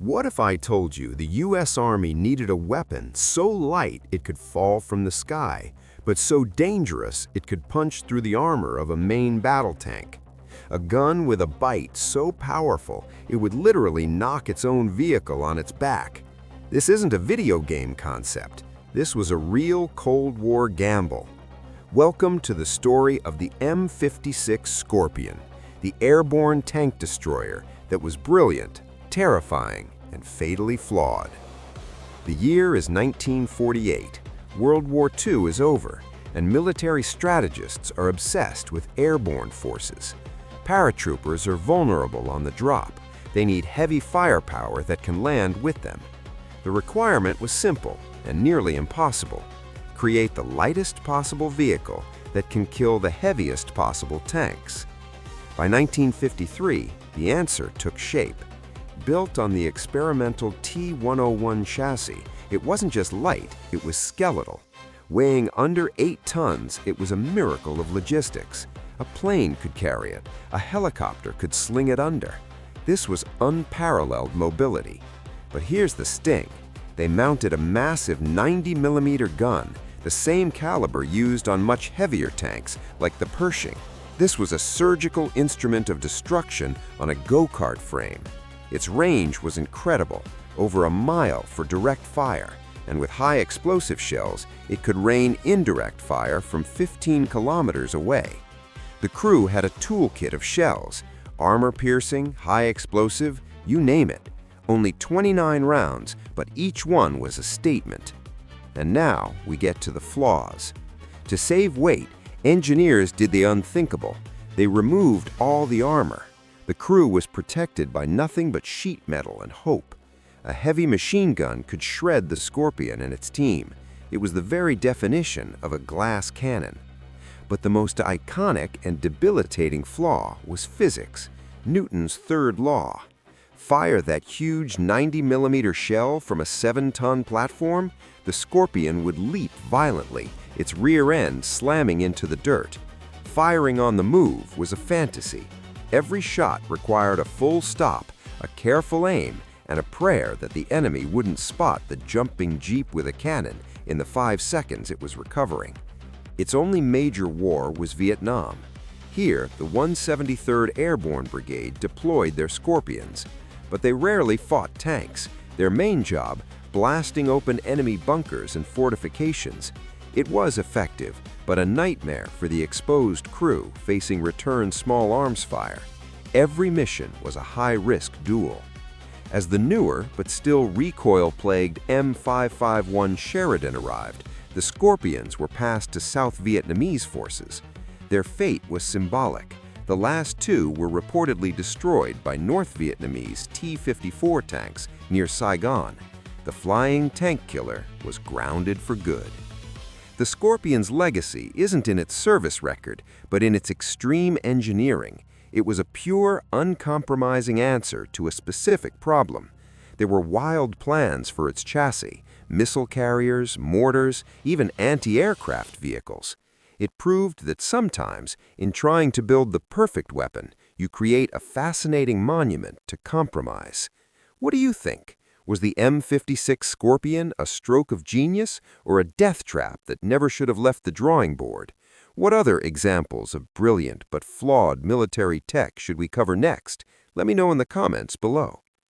What if I told you the US Army needed a weapon so light it could fall from the sky, but so dangerous it could punch through the armor of a main battle tank? A gun with a bite so powerful it would literally knock its own vehicle on its back. This isn't a video game concept. This was a real Cold War gamble. Welcome to the story of the M56 Scorpion, the airborne tank destroyer that was brilliant, terrifying, and fatally flawed. The year is 1948. World War II is over, and military strategists are obsessed with airborne forces. Paratroopers are vulnerable on the drop. They need heavy firepower that can land with them. The requirement was simple and nearly impossible. Create the lightest possible vehicle that can kill the heaviest possible tanks. By 1953, the answer took shape. Built on the experimental T-101 chassis, it wasn't just light, it was skeletal. Weighing under 8 tons, it was a miracle of logistics. A plane could carry it, a helicopter could sling it under. This was unparalleled mobility. But here's the sting. They mounted a massive 90mm gun, the same caliber used on much heavier tanks like the Pershing. This was a surgical instrument of destruction on a go-kart frame. Its range was incredible, over a mile for direct fire, and with high explosive shells, it could rain indirect fire from 15 kilometers away. The crew had a toolkit of shells, armor-piercing, high explosive, you name it. Only 29 rounds, but each one was a statement. And now we get to the flaws. To save weight, engineers did the unthinkable. They removed all the armor. The crew was protected by nothing but sheet metal and hope. A heavy machine gun could shred the Scorpion and its team. It was the very definition of a glass cannon. But the most iconic and debilitating flaw was physics, Newton's third law. Fire that huge 90mm shell from a 7-ton platform, the Scorpion would leap violently, its rear end slamming into the dirt. Firing on the move was a fantasy. Every shot required a full stop, a careful aim, and a prayer that the enemy wouldn't spot the jumping jeep with a cannon in the 5 seconds it was recovering. Its only major war was Vietnam. Here, the 173rd Airborne Brigade deployed their Scorpions. But they rarely fought tanks. Their main job, blasting open enemy bunkers and fortifications. It was effective, but a nightmare for the exposed crew facing return small arms fire. Every mission was a high-risk duel. As the newer, but still recoil-plagued M551 Sheridan arrived, the Scorpions were passed to South Vietnamese forces. Their fate was symbolic. The last two were reportedly destroyed by North Vietnamese T-54 tanks near Saigon. The flying tank killer was grounded for good. The Scorpion's legacy isn't in its service record, but in its extreme engineering. It was a pure, uncompromising answer to a specific problem. There were wild plans for its chassis, missile carriers, mortars, even anti-aircraft vehicles. It proved that sometimes, in trying to build the perfect weapon, you create a fascinating monument to compromise. What do you think? Was the M56 Scorpion a stroke of genius or a death trap that never should have left the drawing board? What other examples of brilliant but flawed military tech should we cover next? Let me know in the comments below.